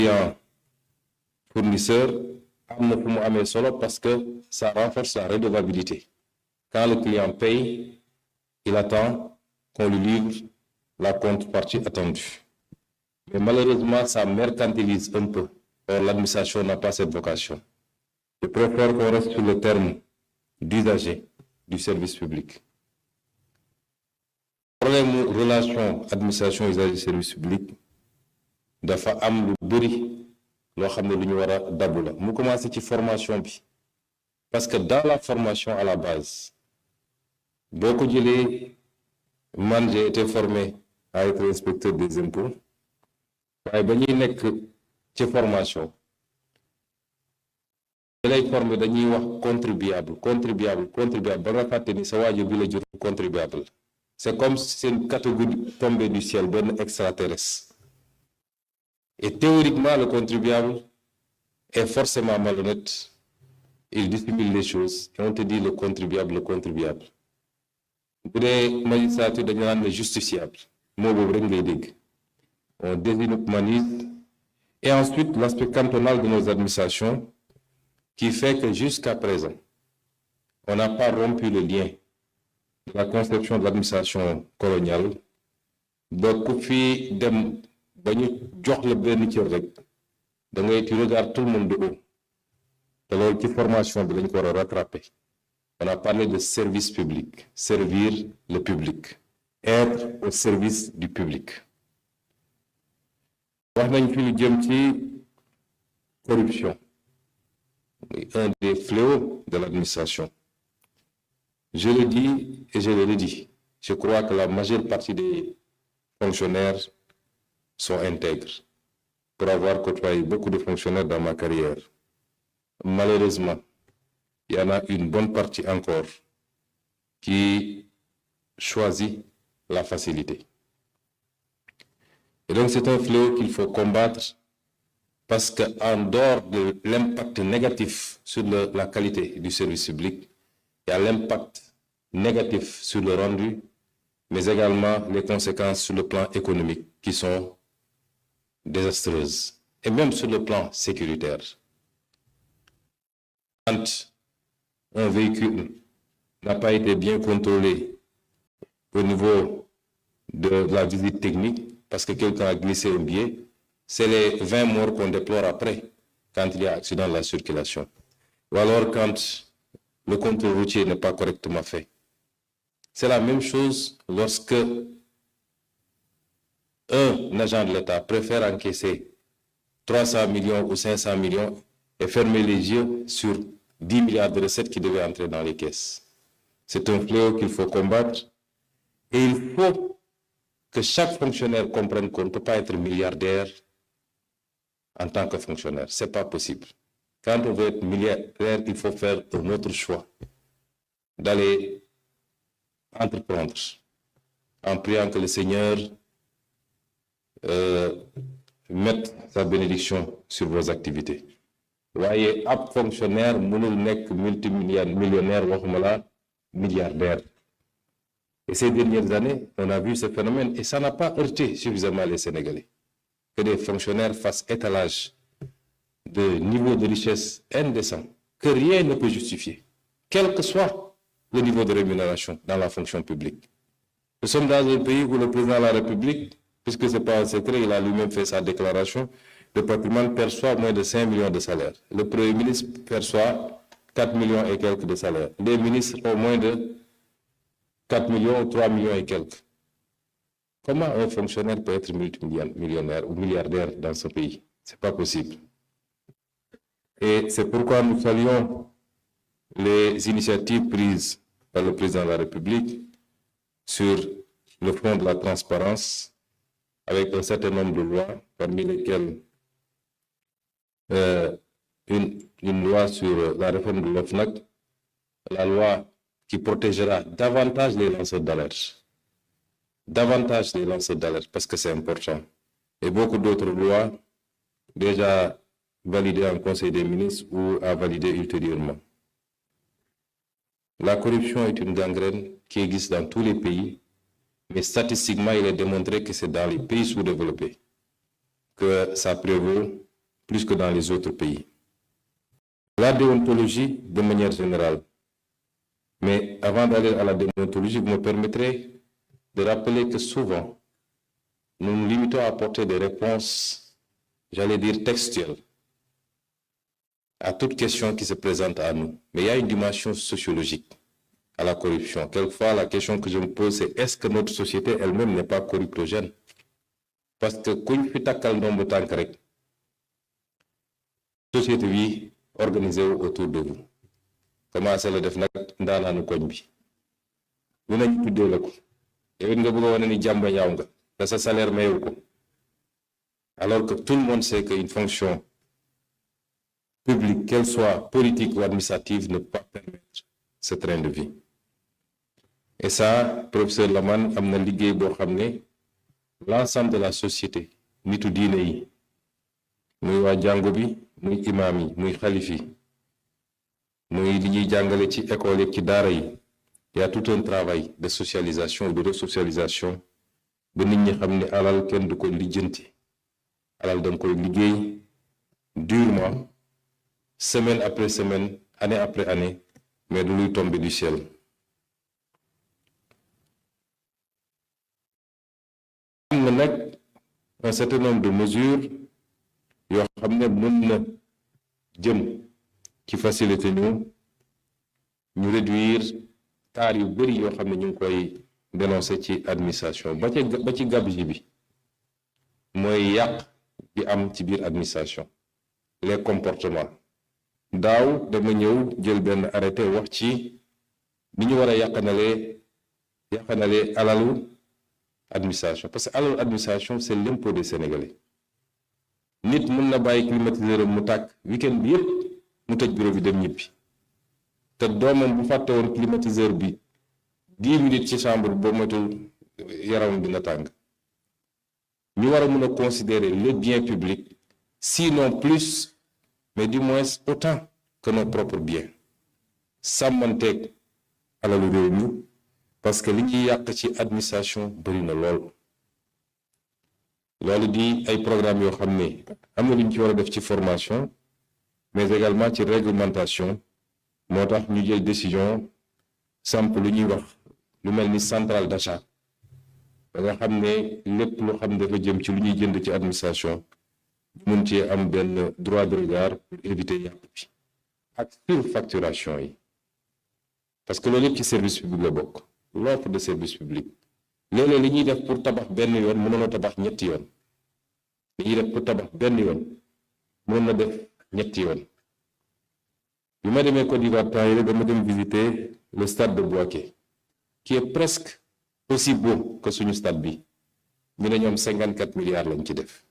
client fournisseur am na fu mu amee solo parce que ça renforce la redevabilité. Quand le client paye, il attend qu'on lui livre la contrepartie attendue. Mais malheureusement, ça mercantilise un peu. Or, l'administration n'a pas cette vocation. Je préfère qu'on reste sur le terme d'usager du service public. Problème relation administration usager service public dafa am lu bëri loo xam ne lu ñu war a dabu la mu commencé ci formation bi parce que dans la formation à la base boo ko jëlee man j'ai été formé à être inspecteur des impôts waaye ba ñuy nekk ci formation da lay formé dañuy wax contribuable ba nga fàtte ni sa waajur bi la jur contribuable. C'est comme si c'est une catégorie tombée du ciel, ben extraterrestre. Et théoriquement, le contribuable est forcément malhonnête. Il dissimule les choses. Et on te dit le contribuable. Pour les magistrats, on dit le justiciable. On déshumanise. Et ensuite, l'aspect cantonal de nos administrations qui fait que jusqu'à présent, on n'a pas rompu le lien de la conception de l'administration coloniale. Donc, fi dem bañu jox la benn cër rek da ngay tu regardes tout le monde de haut. Te loolu ci formation bi lañ ko war a rattraper. On a parlé de service public, servir le public, être au service du public. Wax nañ fi lu jëm ci corruption, un des fléaux de l'administration. Je le dis et je le redis. Je crois que la majeure partie des fonctionnaires sont intègres. Pour avoir côtoyé beaucoup de fonctionnaires dans ma carrière, malheureusement, il y en a une bonne partie encore qui choisit la facilité. Et donc c'est un fléau qu'il faut combattre parce qu'en dehors de l'impact négatif sur la qualité du service public, il y a l'impact négatif sur le rendu, mais également les conséquences sur le plan économique qui sont désastreuses, et même sur le plan sécuritaire. Quand un véhicule n'a pas été bien contrôlé au niveau de la visite technique, parce que quelqu'un a glissé un billet, c'est les 20 morts qu'on déplore après, quand il y a accident de la circulation. Ou alors quand le contrôle routier n'est pas correctement fait. C'est la même chose lorsque un agent de l'État préfère encaisser 300 millions ou 500 millions et fermer les yeux sur 10 milliards de recettes qui devaient entrer dans les caisses. C'est un fléau qu'il faut combattre et il faut que chaque fonctionnaire comprenne qu'on ne peut pas être milliardaire en tant que fonctionnaire. Ce n'est pas possible. Quand on veut être milliardaire, il faut faire un autre choix, d'aller entreprendre, en priant que le Seigneur mette sa bénédiction sur vos activités. Voyez, un fonctionnaire, mënul nekk multimillionnaire, waxuma la milliardaire. Et ces dernières années, on a vu ce phénomène et ça n'a pas heurté suffisamment les Sénégalais. Que des fonctionnaires fassent étalage de niveau de richesse indécent que rien ne peut justifier, quel que soit le niveau de rémunération dans la fonction publique. Nous sommes dans un pays où le président de la République, puisque ce n'est pas un secret, il a lui-même fait sa déclaration, le patrimoine perçoit moins de 5 millions de salaires. Le Premier ministre perçoit 4 millions et quelques de salaires. Les ministres ont moins de 4 millions ou 3 millions et quelques. Comment un fonctionnaire peut être multimillionnaire ou milliardaire dans ce pays? Ce n'est pas possible. Et c'est pourquoi nous saluons les initiatives prises par le président de la République sur le front de la transparence, avec un certain nombre de lois, parmi lesquelles une loi sur la réforme de l'OFNAC, la loi qui protégera davantage les lanceurs d'alerte. Davantage les lanceurs d'alerte, parce que c'est important. Et beaucoup d'autres lois déjà validées en Conseil des ministres ou à valider ultérieurement. La corruption est une gangrène qui existe dans tous les pays, mais statistiquement, il est démontré que c'est dans les pays sous-développés que ça prévaut plus que dans les autres pays. La déontologie de manière générale. Mais avant d'aller à la déontologie, vous me permettrez de rappeler que souvent, nous nous limitons à apporter des réponses, j'allais dire textuelles, à toute question qui se présente à nous. Mais il y a une dimension sociologique à la corruption. Quelquefois, la question que je me pose, c'est est-ce que notre société elle-même n'est pas corruptogène? Parce que kuñ fi takkal ndombu tànk rek, société bi organisée autour de vous. Commencé la def nag ndaanaanu koñ bi. Lu nañ tuddee la ko. Yow nga bëgg a wane ni jàmba ñaaw nga, te sa salaire mayewu ko. Alors que tout le monde sait qu'une fonction publique, qu'elle soit politique ou administrative, ne peut pas permettre ce train de vie. Et ça, professeur Lamane, am na liggéey boo xam ne l'ensemble de la société, nitu diine yi, muy waa jàngu bi, muy imam yi, muy xalif yi, muy li ñuy jàngale ci école yi ci daara yi, il y a tout un travail de socialisation ou de resocialisation ba nit ñi xam ne alal kenn du ko lijjanti. Alal danga koy liggéey durement, semaine après semaine, année après année, mais du luy tomber du ciel. Am na nag un certain nombre de mesures yoo xam ne mën na jëm ci facilité ñu réduire taar yu bëri yoo xam ne ñu ngi koy dénoncer ci administration ba ci gabegie bi mooy yàq bi am ci biir administration, les comportements. Daaw dama ñëw jël benn arrêté wax ci ni ñu war a yàqanalee alalu administration, parce que alalu administration c'est l'impôt des Sénégalais. Nit mën na bàyyi climatiseur mu tàkk week-end bi yëpp mu tëj bureau bi dem ñibbi te doomam bu fàtte woon climatiseur bi 10 minutes ci chambre boo moytul yaram dina tàng. Ñu war a mën a considérer le bien public, sinon plus, mais du moins autant que nos propres biens. Sàmmanteeg alalu réew mi, parce que li ñuy yàq ci administration bëri na lool. Loolu di ay programme yoo xam ne am na lu ñu ci war a def ci formation, mais également ci réglementation. Moo tax ñu jël décision samp lu ñuy wax lu mel ni centrale d'achat. Ba nga xam ne lépp lu xam ne dafa jëm ci lu ñuy jënd ci administration mun ci am benn droit de regard pour éviter yàq bi ak surfacturation yi, parce que loolu yëpp ci service public la bokk. L'offre de service public léeg-léeg li ñuy def pour tabax benn yoon mënoon a tabax ñetti yoon, li ñuy def pour tabax benn yoon mënoon na def ñetti yoon. Bi ma demee Côte d'Ivoire temps yi dama dem visiter le stade de Bouaké qui est presque aussi beau que suñu stade bi. Ñu ne ñoom 54 milliards lañ ci def,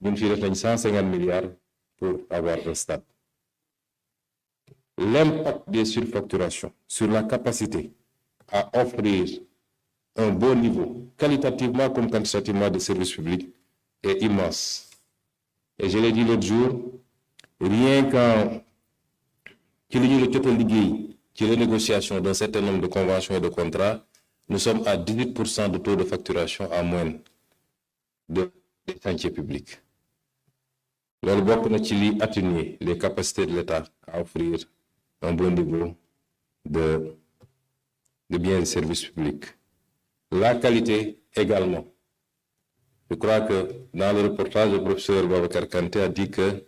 ñun fii def nañ 150 milliards pour avoir un stade. L'impact des surfacturations sur la capacité à offrir un bon niveau, qualitativement comme quantitativement, de services publics est immense. Et je l'ai dit l'autre jour, rien qu'en ci li ñu la jot a liggéey ci renégociation d'un certain nombre de conventions et de contrats, nous sommes à 18% de taux de facturation en moyenne des chantiers publics. Loolu bokk na ci li atténuer les capacités de l'État à offrir un bon niveau de biens et services publics. La qualité également. Je crois que dans le reportage, le professeur Babacar Kanté a dit que